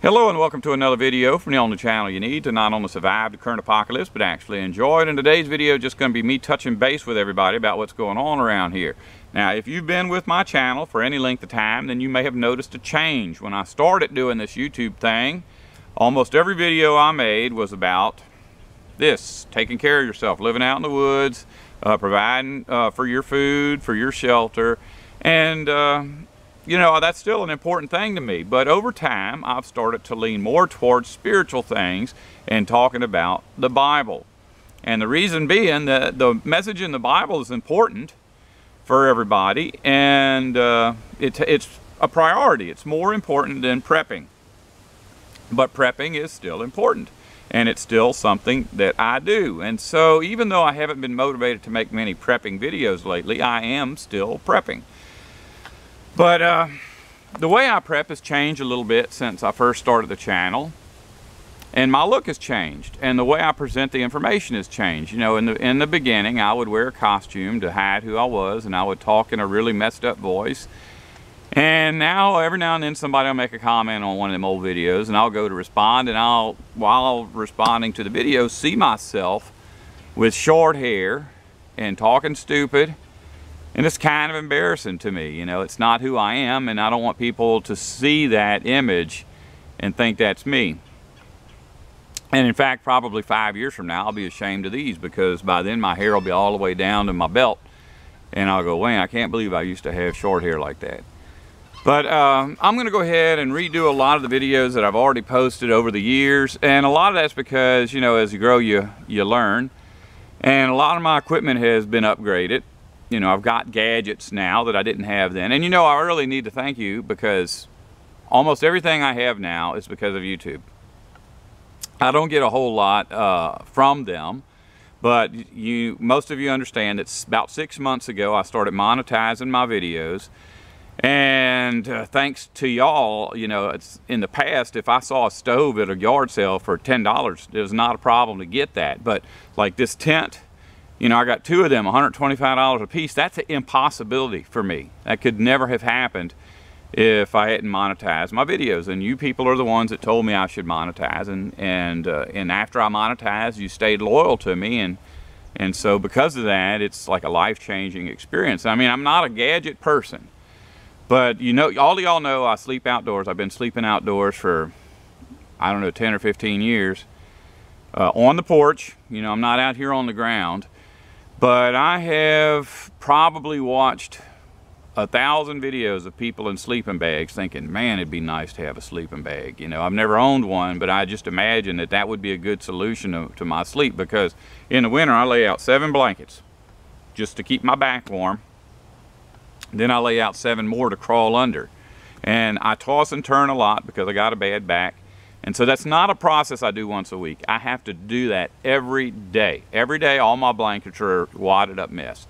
Hello and welcome to another video from the channel you need to not only survive the current apocalypse but actually enjoy it. And today's video just going to be me touching base with everybody about what's going on around here. Now, if you've been with my channel for any length of time, then you may have noticed a change. When I started doing this YouTube thing, almost every video I made was about this: taking care of yourself, living out in the woods, providing for your food, for your shelter, and you know, that's still an important thing to me. But over time, I've started to lean more towards spiritual things and talking about the Bible. And the reason being that the message in the Bible is important for everybody, and it's a priority. It's more important than prepping. But prepping is still important, and it's still something that I do. And so even though I haven't been motivated to make many prepping videos lately, I am still prepping. But the way I prep has changed a little bit since I first started the channel, and my look has changed, and the way I present the information has changed. You know, in the beginning, I would wear a costume to hide who I was, and I would talk in a really messed up voice. And now, every now and then, somebody will make a comment on one of them old videos, and I'll go to respond, and while responding to the video, see myself with short hair and talking stupid. And it's kind of embarrassing to me. You know, it's not who I am, and I don't want people to see that image and think that's me. And in fact, probably 5 years from now, I'll be ashamed of these, because by then my hair will be all the way down to my belt. And I'll go, Wayne, I can't believe I used to have short hair like that. But I'm going to go ahead and redo a lot of the videos that I've already posted over the years. And a lot of that's because, you know, as you grow, you learn. And a lot of my equipment has been upgraded. You know, I've got gadgets now that I didn't have then. And you know, I really need to thank you, because almost everything I have now is because of YouTube. I don't get a whole lot from them, but most of you understand that about 6 months ago I started monetizing my videos. And thanks to y'all, you know, it's in the past, if I saw a stove at a yard sale for $10, it was not a problem to get that. But like this tent, you know, I got two of them, $125 a piece. That's an impossibility for me. That could never have happened if I hadn't monetized my videos. And you people are the ones that told me I should monetize. And after I monetized, you stayed loyal to me. And so because of that, it's like a life-changing experience. I mean, I'm not a gadget person. But, you know, all of y'all know I sleep outdoors. I've been sleeping outdoors for, I don't know, 10 or 15 years. On the porch. You know, I'm not out here on the ground. But I have probably watched 1,000 videos of people in sleeping bags thinking, man, it'd be nice to have a sleeping bag. You know, I've never owned one, but I just imagine that that would be a good solution to my sleep, because in the winter I lay out 7 blankets just to keep my back warm. Then I lay out 7 more to crawl under. And I toss and turn a lot because I got a bad back. And so that's not a process I do once a week. I have to do that every day. Every day, all my blankets are a wadded up mess.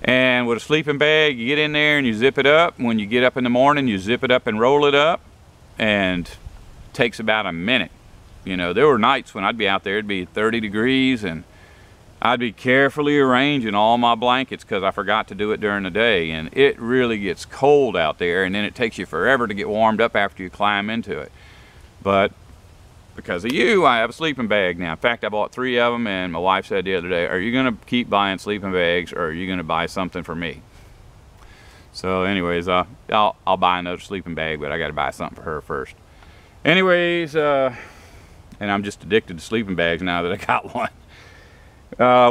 And with a sleeping bag, you get in there and you zip it up. When you get up in the morning, you zip it up and roll it up. And it takes about a minute. You know, there were nights when I'd be out there, it'd be 30 degrees, and I'd be carefully arranging all my blankets because I forgot to do it during the day. And it really gets cold out there, and then it takes you forever to get warmed up after you climb into it. But because of you, I have a sleeping bag now. In fact, I bought 3 of them, and my wife said the other day, are you going to keep buying sleeping bags, or are you going to buy something for me? So anyways, I'll buy another sleeping bag, but I got to buy something for her first. Anyways, and I'm just addicted to sleeping bags now that I got one.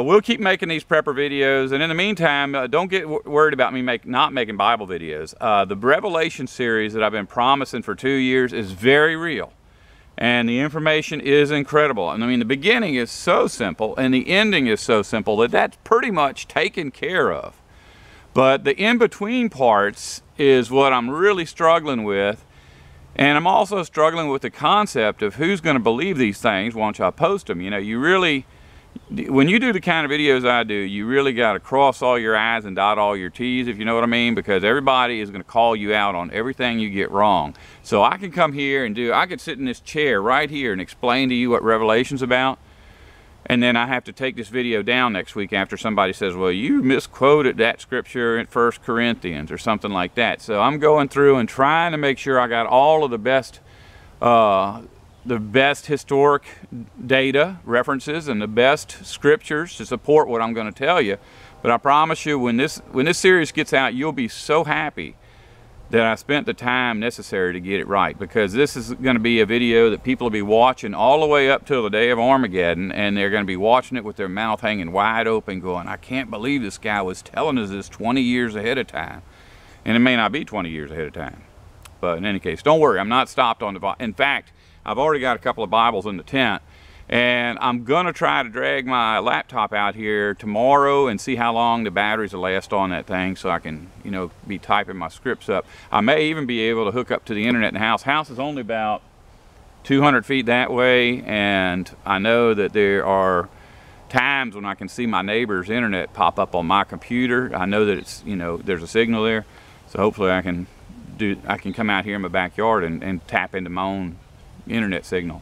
We'll keep making these prepper videos, and in the meantime, don't get worried about me not making Bible videos. The Revelation series that I've been promising for 2 years is very real, and the information is incredible. And I mean, the beginning is so simple, and the ending is so simple that that's pretty much taken care of. But the in-between parts is what I'm really struggling with, and I'm also struggling with the concept of who's going to believe these things once I post them. You know, you really, when you do the kind of videos I do, you really got to cross all your I's and dot all your T's, if you know what I mean, because everybody is going to call you out on everything you get wrong. So I can come here and I could sit in this chair right here and explain to you what Revelation's about, and then I have to take this video down next week after somebody says, well, you misquoted that scripture in 1 Corinthians or something like that. So I'm going through and trying to make sure I got all of the best the best historic data, references, and the best scriptures to support what I'm going to tell you. But I promise you, when this series gets out, you'll be so happy that I spent the time necessary to get it right, because this is going to be a video that people will be watching all the way up till the day of Armageddon, and they're going to be watching it with their mouth hanging wide open going, I can't believe this guy was telling us this 20 years ahead of time. And it may not be 20 years ahead of time. But in any case, don't worry, I'm not stopped on the Bible. In fact, I've already got a couple of Bibles in the tent, and I'm going to try to drag my laptop out here tomorrow and see how long the batteries will last on that thing, so I can, you know, be typing my scripts up. I may even be able to hook up to the internet in the house. House is only about 200 feet that way, and I know that there are times when I can see my neighbor's internet pop up on my computer. I know that it's, you know, there's a signal there, so hopefully I can come out here in my backyard and tap into my own internet signal.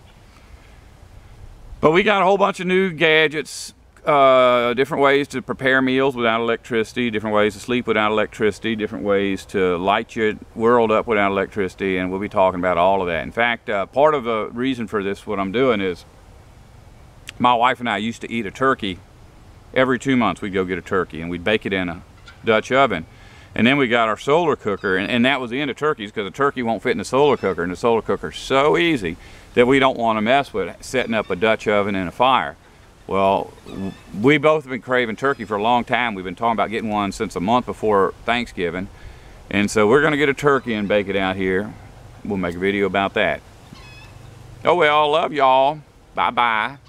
But we got a whole bunch of new gadgets, different ways to prepare meals without electricity, different ways to sleep without electricity, different ways to light your world up without electricity, and we'll be talking about all of that. In fact, part of the reason for this, what I'm doing is, my wife and I used to eat a turkey. Every 2 months we'd go get a turkey, and we'd bake it in a Dutch oven. And then we got our solar cooker, and that was the end of turkeys, because the turkey won't fit in the solar cooker, and the solar cooker's so easy that we don't want to mess with setting up a Dutch oven and a fire. Well, we both have been craving turkey for a long time. We've been talking about getting one since a month before Thanksgiving. And so we're going to get a turkey and bake it out here. We'll make a video about that. Oh well, love y'all. Bye-bye.